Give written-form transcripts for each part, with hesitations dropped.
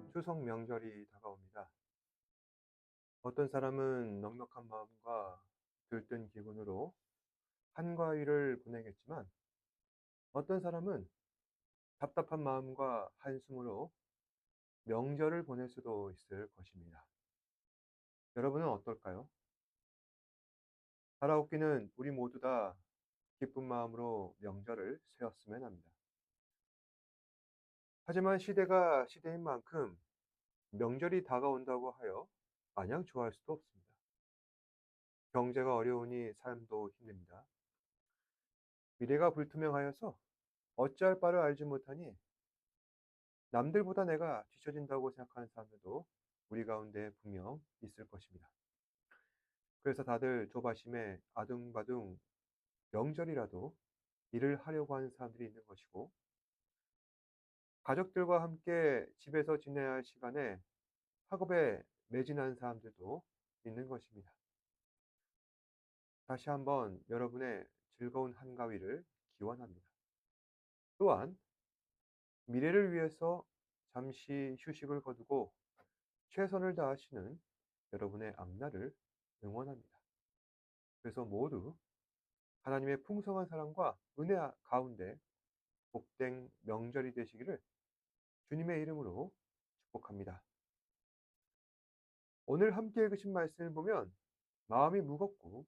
추석 명절이 다가옵니다. 어떤 사람은 넉넉한 마음과 들뜬 기분으로 한가위를 보내겠지만, 어떤 사람은 답답한 마음과 한숨으로 명절을 보낼 수도 있을 것입니다. 여러분은 어떨까요? 살아오기는 우리 모두 다 기쁜 마음으로 명절을 세웠으면 합니다. 하지만 시대가 시대인 만큼 명절이 다가온다고 하여 마냥 좋아할 수도 없습니다. 경제가 어려우니 삶도 힘듭니다. 미래가 불투명하여서 어찌할 바를 알지 못하니 남들보다 내가 뒤처진다고 생각하는 사람들도 우리 가운데 분명 있을 것입니다. 그래서 다들 조바심에 아둥바둥 명절이라도 일을 하려고 하는 사람들이 있는 것이고, 가족들과 함께 집에서 지내야 할 시간에 학업에 매진하는 사람들도 있는 것입니다. 다시 한번 여러분의 즐거운 한가위를 기원합니다. 또한 미래를 위해서 잠시 휴식을 거두고 최선을 다하시는 여러분의 앞날을 응원합니다. 그래서 모두 하나님의 풍성한 사랑과 은혜 가운데 복된 명절이 되시기를 주님의 이름으로 축복합니다. 오늘 함께 읽으신 말씀을 보면 마음이 무겁고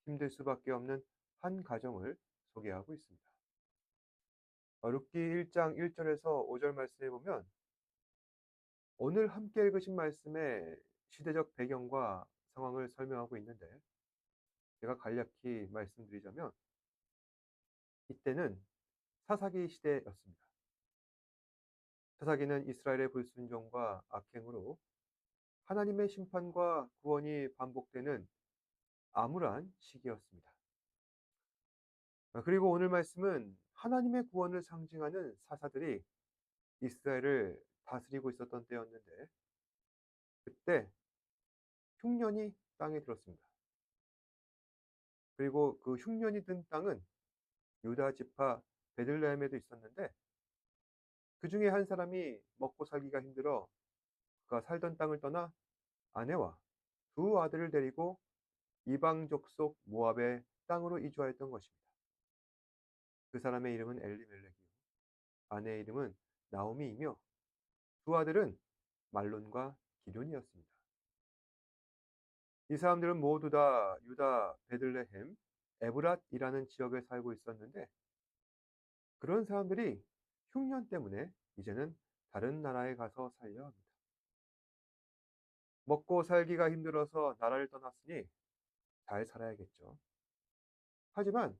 힘들 수밖에 없는 한 가정을 소개하고 있습니다. 룻기 1장 1절에서 5절 말씀에 보면 오늘 함께 읽으신 말씀의 시대적 배경과 상황을 설명하고 있는데, 제가 간략히 말씀드리자면 이때는 사사기 시대였습니다. 사사기는 이스라엘의 불순종과 악행으로 하나님의 심판과 구원이 반복되는 암울한 시기였습니다. 그리고 오늘 말씀은 하나님의 구원을 상징하는 사사들이 이스라엘을 다스리고 있었던 때였는데, 그때 흉년이 땅에 들었습니다. 그리고 그 흉년이 든 땅은 유다 지파 베들레헴에도 있었는데, 그 중에 한 사람이 먹고 살기가 힘들어 그가 살던 땅을 떠나 아내와 두 아들을 데리고 이방 족속 모압의 땅으로 이주하였던 것입니다. 그 사람의 이름은 엘리멜렉이요, 아내의 이름은 나오미이며 두 아들은 말론과 기럐이었습니다. 이 사람들은 모두 다 유다 베들레헴 에브랏이라는 지역에 살고 있었는데, 그런 사람들이 흉년 때문에 이제는 다른 나라에 가서 살려 합니다. 먹고 살기가 힘들어서 나라를 떠났으니 잘 살아야겠죠. 하지만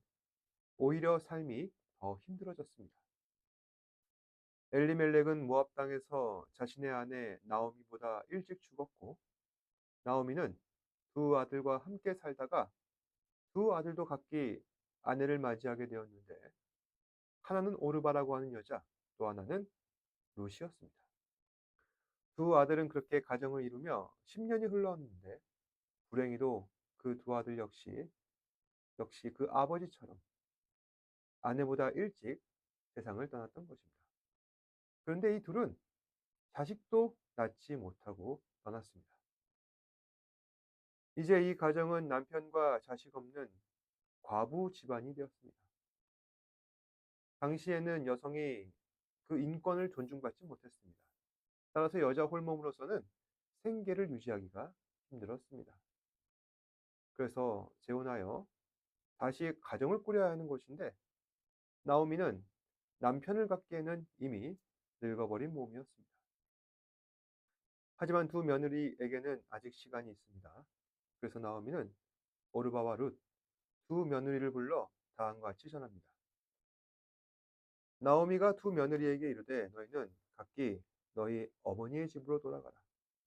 오히려 삶이 더 힘들어졌습니다. 엘리멜렉은 모압 땅에서 자신의 아내 나오미보다 일찍 죽었고, 나오미는 두 아들과 함께 살다가 두 아들도 각기 아내를 맞이하게 되었는데, 하나는 오르바라고 하는 여자, 또 하나는 룻이었습니다. 두 아들은 그렇게 가정을 이루며 10년이 흘렀는데, 불행히도 그 두 아들 역시 그 아버지처럼 아내보다 일찍 세상을 떠났던 것입니다. 그런데 이 둘은 자식도 낳지 못하고 떠났습니다. 이제 이 가정은 남편과 자식 없는 과부 집안이 되었습니다. 당시에는 여성이 그 인권을 존중받지 못했습니다. 따라서 여자 홀몸으로서는 생계를 유지하기가 힘들었습니다. 그래서 재혼하여 다시 가정을 꾸려야 하는 것인데, 나오미는 남편을 갖기에는 이미 늙어버린 몸이었습니다. 하지만 두 며느리에게는 아직 시간이 있습니다. 그래서 나오미는 오르바와 룻 두 며느리를 불러 다음과 같이 전합니다. 나오미가 두 며느리에게 이르되 너희는 각기 너희 어머니의 집으로 돌아가라.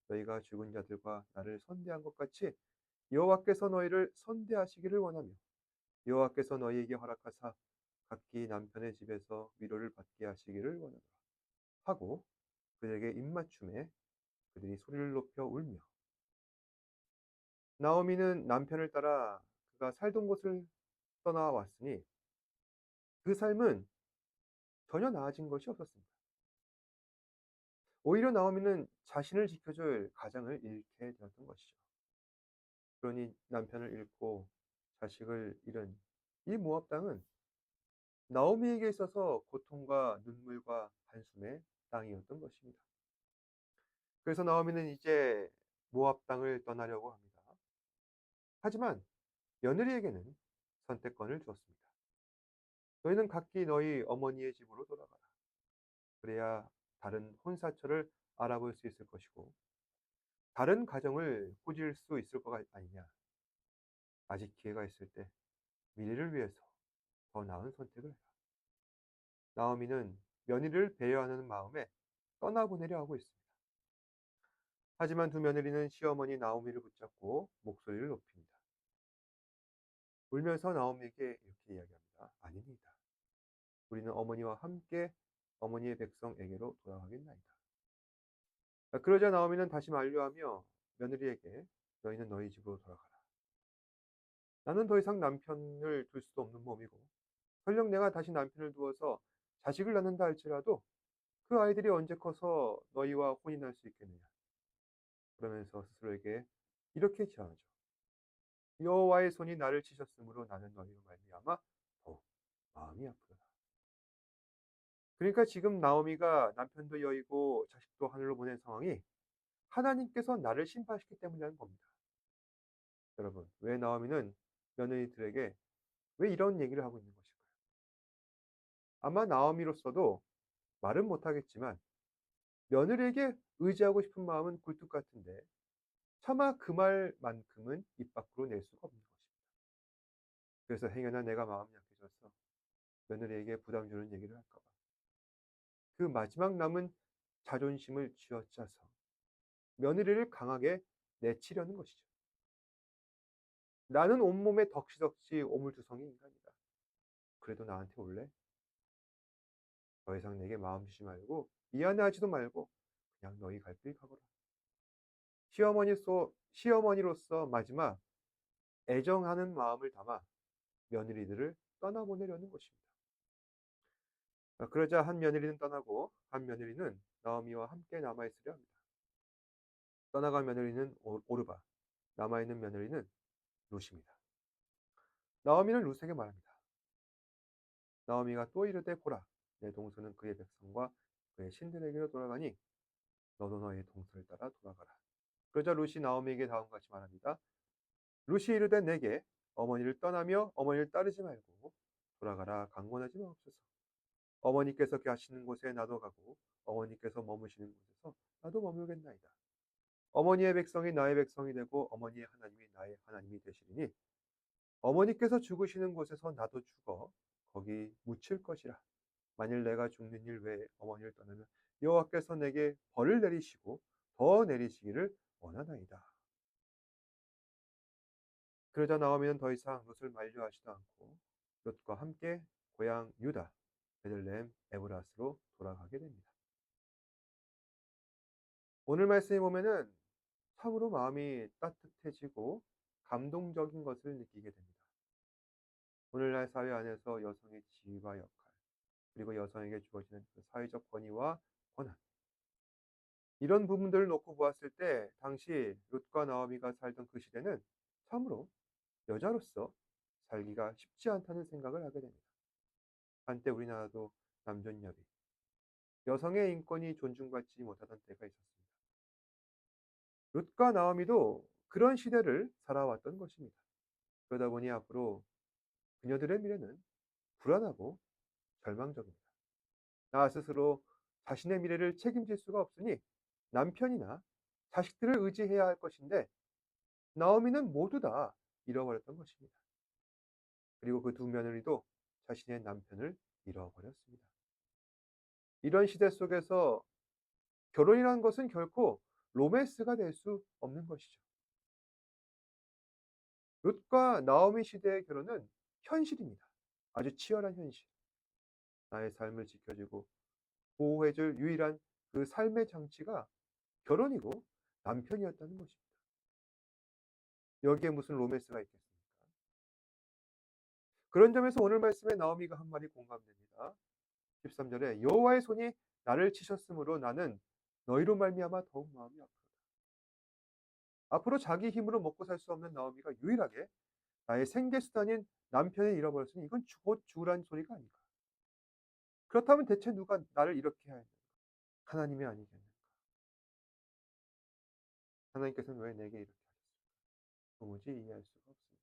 너희가 죽은 자들과 나를 선대한 것 같이 여호와께서 너희를 선대하시기를 원하며 여호와께서 너희에게 허락하사 각기 남편의 집에서 위로를 받게 하시기를 원하노라 하고 그들에게 입맞춤에 그들이 소리를 높여 울며, 나오미는 남편을 따라 그가 살던 곳을 떠나왔으니 그 삶은 전혀 나아진 것이 없었습니다. 오히려 나오미는 자신을 지켜줄 가장을 잃게 되었던 것이죠. 그러니 남편을 잃고 자식을 잃은 이 모압 땅은 나오미에게 있어서 고통과 눈물과 한숨의 땅이었던 것입니다. 그래서 나오미는 이제 모압 땅을 떠나려고 합니다. 하지만 며느리에게는 선택권을 주었습니다. 너희는 각기 너희 어머니의 집으로 돌아가라. 그래야 다른 혼사처를 알아볼 수 있을 것이고 다른 가정을 꾸릴 수 있을 것 아니냐. 아직 기회가 있을 때 미래를 위해서 더 나은 선택을 해라. 나오미는 며느리를 배려하는 마음에 떠나보내려 하고 있습니다. 하지만 두 며느리는 시어머니 나오미를 붙잡고 목소리를 높입니다. 울면서 나오미에게 이렇게 이야기합니다. 아닙니다. 우리는 어머니와 함께 어머니의 백성에게로 돌아가겠나이다. 그러자 나오미는 다시 만류하며 며느리에게 너희는 너희 집으로 돌아가라. 나는 더 이상 남편을 둘 수도 없는 몸이고 설령 내가 다시 남편을 두어서 자식을 낳는다 할지라도 그 아이들이 언제 커서 너희와 혼이 날 수 있겠느냐. 그러면서 스스로에게 이렇게 제안하죠. 여호와의 손이 나를 치셨으므로 나는 너희로 말미암아 더욱 마음이 아프다. 그러니까 지금 나오미가 남편도 여의고 자식도 하늘로 보낸 상황이 하나님께서 나를 심판하시기 때문이라는 겁니다. 여러분, 왜 나오미는 며느리들에게 왜 이런 얘기를 하고 있는 것일까요? 아마 나오미로서도 말은 못하겠지만 며느리에게 의지하고 싶은 마음은 굴뚝 같은데 차마 그 말만큼은 입 밖으로 낼 수가 없는 것입니다. 그래서 행여나 내가 마음이 약해져서 며느리에게 부담 주는 얘기를 할까 봐 그 마지막 남은 자존심을 쥐어짜서 며느리를 강하게 내치려는 것이죠. 나는 온몸에 덕시덕시 오물투성이 인간이다. 그래도 나한테 올래? 더 이상 내게 마음 주지 말고 미안해하지도 말고 그냥 너희 갈 길 가거라. 시어머니로서 마지막 애정하는 마음을 담아 며느리들을 떠나보내려는 것입니다. 그러자 한 며느리는 떠나고 한 며느리는 나오미와 함께 남아있으려 합니다. 떠나간 며느리는 오르바, 남아있는 며느리는 룻입니다. 나오미는 룻에게 말합니다. 나오미가 또 이르되 보라, 내 동서는 그의 백성과 그의 신들에게로 돌아가니 너도 너의 동서를 따라 돌아가라. 그러자 룻이 나오미에게 다음과 같이 말합니다. 룻이 이르되 내게 어머니를 떠나며 어머니를 따르지 말고 돌아가라 강권하지 마옵소서. 어머니께서 가시는 곳에 나도 가고 어머니께서 머무시는 곳에서 나도 머물겠나이다. 어머니의 백성이 나의 백성이 되고 어머니의 하나님이 나의 하나님이 되시리니 어머니께서 죽으시는 곳에서 나도 죽어 거기 묻힐 것이라. 만일 내가 죽는 일 외에 어머니를 떠나면 여호와께서 내게 벌을 내리시고 더 내리시기를 원하나이다. 그러자 나오미는 더 이상 롯을 만류하지도 않고 롯과 함께 고향 유다 베들레헴 에브라스로 돌아가게 됩니다. 오늘 말씀에 보면은 참으로 마음이 따뜻해지고 감동적인 것을 느끼게 됩니다. 오늘날 사회 안에서 여성의 지위와 역할, 그리고 여성에게 주어지는 그 사회적 권위와 권한, 이런 부분들을 놓고 보았을 때 당시 룻과 나오미가 살던 그 시대는 참으로 여자로서 살기가 쉽지 않다는 생각을 하게 됩니다. 한때 우리나라도 남존여비, 여성의 인권이 존중받지 못하던 때가 있었습니다. 룻과 나오미도 그런 시대를 살아왔던 것입니다. 그러다 보니 앞으로 그녀들의 미래는 불안하고 절망적입니다. 나 스스로 자신의 미래를 책임질 수가 없으니 남편이나 자식들을 의지해야 할 것인데 나오미는 모두 다 잃어버렸던 것입니다. 그리고 그 두 며느리도 자신의 남편을 잃어버렸습니다. 이런 시대 속에서 결혼이라는 것은 결코 로맨스가 될 수 없는 것이죠. 룻과 나오미 시대의 결혼은 현실입니다. 아주 치열한 현실. 나의 삶을 지켜주고 보호해줄 유일한 그 삶의 장치가 결혼이고 남편이었다는 것입니다. 여기에 무슨 로맨스가 있겠습니까? 그런 점에서 오늘 말씀에 나오미가 한 말이 공감됩니다. 13절에 여호와의 손이 나를 치셨으므로 나는 너희로 말미암아 더욱 마음이 아프다. 앞으로 자기 힘으로 먹고 살 수 없는 나오미가 유일하게 나의 생계 수단인 남편을 잃어버렸으니 이건 곧 죽으라는 소리가 아닌가. 그렇다면 대체 누가 나를 이렇게 해야 했는가? 하나님이 아니겠는가? 하나님께서는 왜 내게 이렇게 하셨을까? 도무지 이해할 수가 없습니다.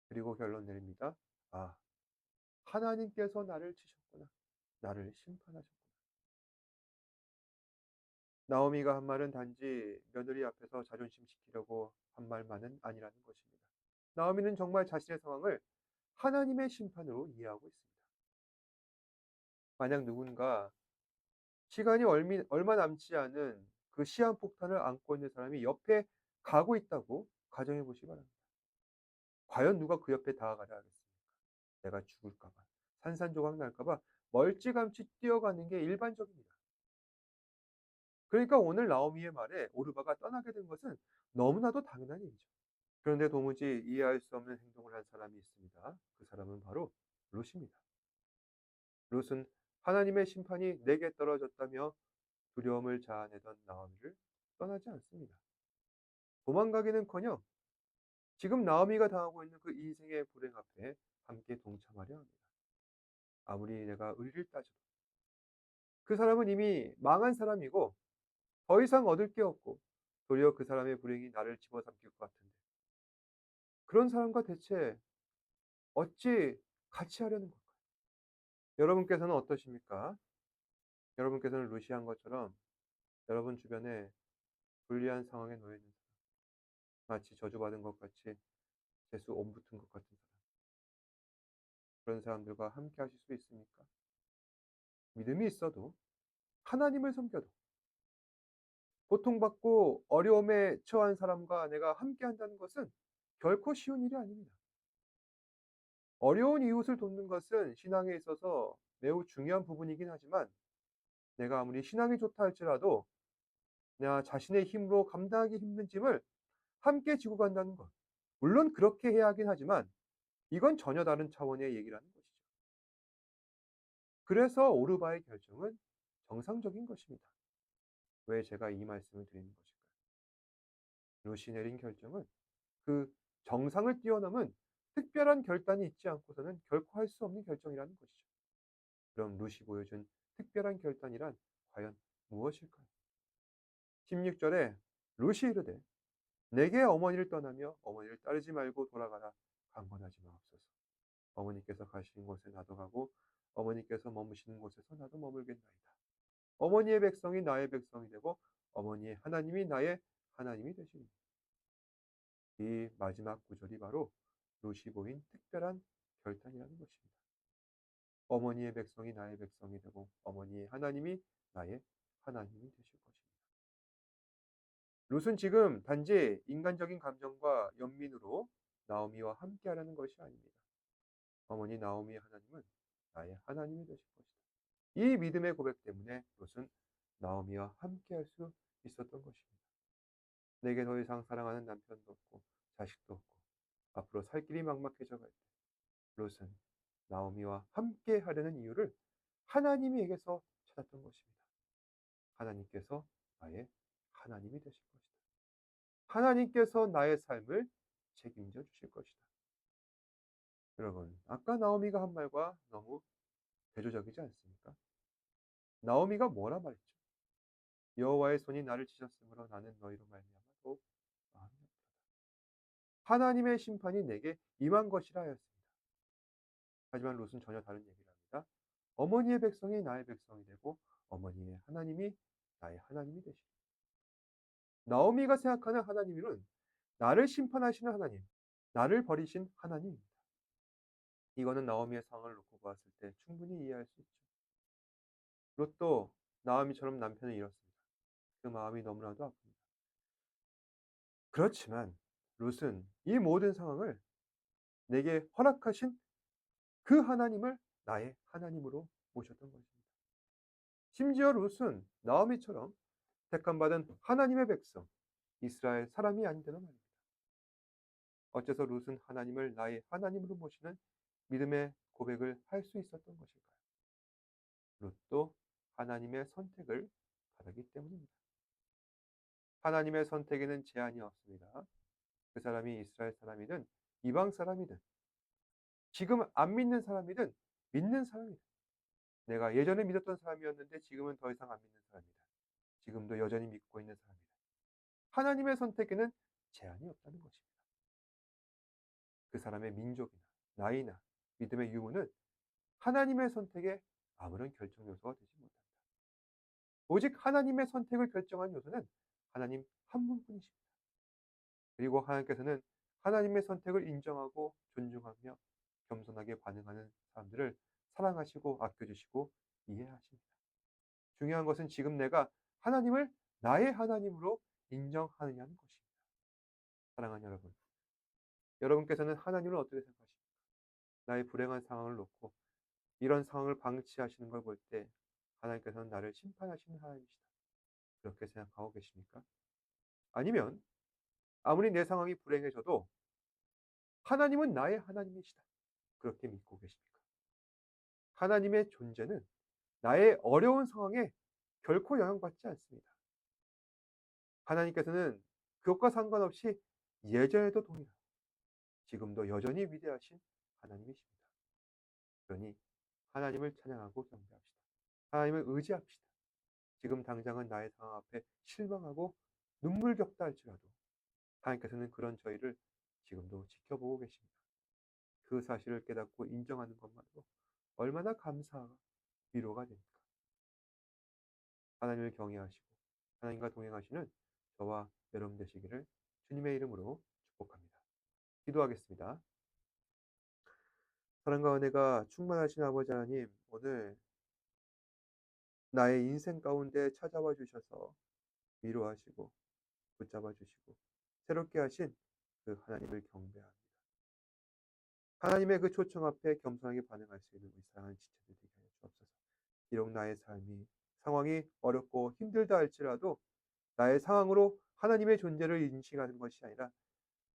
그리고 결론 내립니다. 아, 하나님께서 나를 치셨구나. 나를 심판하셨구나. 나오미가 한 말은 단지 며느리 앞에서 자존심 지키려고 한 말만은 아니라는 것입니다. 나오미는 정말 자신의 상황을 하나님의 심판으로 이해하고 있습니다. 만약 누군가 시간이 얼마 남지 않은 그 시한폭탄을 안고 있는 사람이 옆에 가고 있다고 가정해 보시기 바랍니다. 과연 누가 그 옆에 다가가려 하겠습니까? 내가 죽을까 봐, 산산조각 날까 봐 멀찌감치 뛰어가는 게 일반적입니다. 그러니까 오늘 나오미의 말에 오르바가 떠나게 된 것은 너무나도 당연한 일이죠. 그런데 도무지 이해할 수 없는 행동을 한 사람이 있습니다. 그 사람은 바로 롯입니다. 롯은 하나님의 심판이 내게 떨어졌다며 두려움을 자아내던 나오미를 떠나지 않습니다. 도망가기는커녕 지금 나오미가 당하고 있는 그 인생의 불행 앞에 함께 동참하려 합니다. 아무리 내가 의리를 따져도 그 사람은 이미 망한 사람이고 더 이상 얻을 게 없고 도리어 그 사람의 불행이 나를 집어삼킬 것 같은데 그런 사람과 대체 어찌 같이 하려는 걸까요? 여러분께서는 어떠십니까? 여러분께서는 루시한 것처럼 여러분 주변에 불리한 상황에 놓여 있는 사람, 마치 저주받은 것 같이 재수 온 붙은 것 같은 사람, 그런 사람들과 함께 하실 수 있습니까? 믿음이 있어도 하나님을 섬겨도 고통받고 어려움에 처한 사람과 내가 함께 한다는 것은 결코 쉬운 일이 아닙니다. 어려운 이웃을 돕는 것은 신앙에 있어서 매우 중요한 부분이긴 하지만 내가 아무리 신앙이 좋다 할지라도 나 자신의 힘으로 감당하기 힘든 짐을 함께 지고 간다는 것. 물론 그렇게 해야 하긴 하지만 이건 전혀 다른 차원의 얘기라는 것이죠. 그래서 오르바의 결정은 정상적인 것입니다. 왜 제가 이 말씀을 드리는 것일까요? 롯이 내린 결정은 그 정상을 뛰어넘은 특별한 결단이 있지 않고서는 결코 할 수 없는 결정이라는 것이죠. 그럼 롯이 보여준 특별한 결단이란 과연 무엇일까요? 16절에 롯이 이르되 내게 어머니를 떠나며 어머니를 따르지 말고 돌아가라. 강권하지 마옵소서. 어머니께서 가시는 곳에 나도 가고 어머니께서 머무시는 곳에서 나도 머물겠나이다. 어머니의 백성이 나의 백성이 되고 어머니의 하나님이 나의 하나님이 되시니. 이 마지막 구절이 바로 롯이 보인 특별한 결단이라는 것입니다. 어머니의 백성이 나의 백성이 되고 어머니의 하나님이 나의 하나님이 되실 것입니다. 롯은 지금 단지 인간적인 감정과 연민으로 나오미와 함께하려는 것이 아닙니다. 어머니 나오미의 하나님은 나의 하나님이 되실 것이다. 이 믿음의 고백 때문에 롯은 나오미와 함께할 수 있었던 것입니다. 내게 더 이상 사랑하는 남편도 없고 자식도 없고 앞으로 살 길이 막막해져 갈 때 롯은 나오미와 함께 하려는 이유를 하나님에게서 찾았던 것입니다. 하나님께서 나의 하나님이 되실 것이다. 하나님께서 나의 삶을 책임져 주실 것이다. 여러분, 아까 나오미가 한 말과 너무 대조적이지 않습니까? 나오미가 뭐라 말했죠? 여호와의 손이 나를 치셨으므로 나는 너희로 말미암아 더욱 마음이 아프다. 하나님의 심판이 내게 임한 것이라 하였습니다. 하지만 롯은 전혀 다른 얘기를 합니다. 어머니의 백성이 나의 백성이 되고 어머니의 하나님이 나의 하나님이 되시리. 나오미가 생각하는 하나님은 나를 심판하시는 하나님, 나를 버리신 하나님입니다. 이거는 나오미의 상황을 놓고 보았을 때 충분히 이해할 수 있죠. 롯도 나오미처럼 남편을 잃었습니다. 그 마음이 너무나도 아픕니다. 그렇지만 롯은 이 모든 상황을 내게 허락하신 그 하나님을 나의 하나님으로 모셨던 것입니다. 심지어 롯은 나오미처럼 택함받은 하나님의 백성, 이스라엘 사람이 아닌데도 말입니다. 어째서 롯은 하나님을 나의 하나님으로 모시는 믿음의 고백을 할 수 있었던 것일까요? 롯도 하나님의 선택을 다르기 때문입니다. 하나님의 선택에는 제한이 없습니다. 그 사람이 이스라엘 사람이든 이방 사람이든 지금 안 믿는 사람이든 믿는 사람이든 내가 예전에 믿었던 사람이었는데 지금은 더 이상 안 믿는 사람이다. 지금도 여전히 믿고 있는 사람이다. 하나님의 선택에는 제한이 없다는 것입니다. 그 사람의 민족이나 나이나 믿음의 유무는 하나님의 선택에 아무런 결정 요소가 되지 못합니다. 오직 하나님의 선택을 결정한 요소는 하나님 한 분뿐이십니다. 그리고 하나님께서는 하나님의 선택을 인정하고 존중하며 겸손하게 반응하는 사람들을 사랑하시고 아껴주시고 이해하십니다. 중요한 것은 지금 내가 하나님을 나의 하나님으로 인정하느냐는 것입니다. 사랑하는 여러분, 여러분께서는 하나님을 어떻게 생각하십니까? 나의 불행한 상황을 놓고 이런 상황을 방치하시는 걸 볼 때 하나님께서는 나를 심판하시는 하나님이시다. 그렇게 생각하고 계십니까? 아니면 아무리 내 상황이 불행해져도 하나님은 나의 하나님이시다. 그렇게 믿고 계십니까? 하나님의 존재는 나의 어려운 상황에 결코 영향받지 않습니다. 하나님께서는 그것과 상관없이 예전에도 동일하고 지금도 여전히 위대하신 하나님이십니다. 그러니 하나님을 찬양하고 경배합시다. 하나님을 의지합시다. 지금 당장은 나의 상황 앞에 실망하고 눈물겹다 할지라도 하나님께서는 그런 저희를 지금도 지켜보고 계십니다. 그 사실을 깨닫고 인정하는 것만으로 얼마나 감사와 위로가 됩니까? 하나님을 경외하시고 하나님과 동행하시는 저와 여러분 되시기를 주님의 이름으로 축복합니다. 기도하겠습니다. 사랑과 은혜가 충만하신 아버지 하나님, 오늘 나의 인생 가운데 찾아와 주셔서 위로하시고 붙잡아 주시고 새롭게 하신 그 하나님을 경배합니다. 하나님의 그 초청 앞에 겸손하게 반응할 수 있는 우리 사랑하는 지체들 되게 하여 주옵소서. 비록 나의 삶이 상황이 어렵고 힘들다 할지라도 나의 상황으로 하나님의 존재를 인식하는 것이 아니라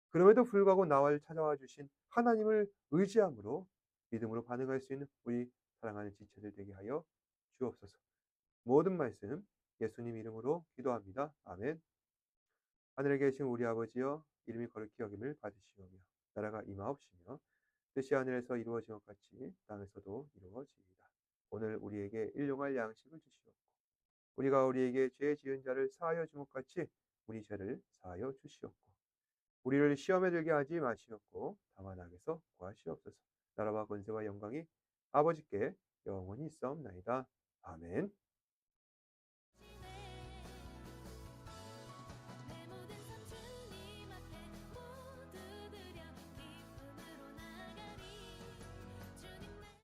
그럼에도 불구하고 나를 찾아와 주신 하나님을 의지함으로 믿음으로 반응할 수 있는 우리 사랑하는 지체들 되게 하여 주옵소서. 모든 말씀 예수님 이름으로 기도합니다. 아멘. 하늘에 계신 우리 아버지여, 이름이 거룩히 여김을 받으시오며 나라가 임하옵시며 뜻이 하늘에서 이루어진 것 같이 땅에서도 이루어지이다. 오늘 우리에게 일용할 양식을 주시옵고 우리가 우리에게 죄 지은 자를 사하여 준 것 같이 우리 죄를 사하여 주시옵고 우리를 시험에 들게 하지 마시옵고 다만 악에서 구하시옵소서. 나라와 권세와 영광이 아버지께 영원히 있사옵나이다. 아멘.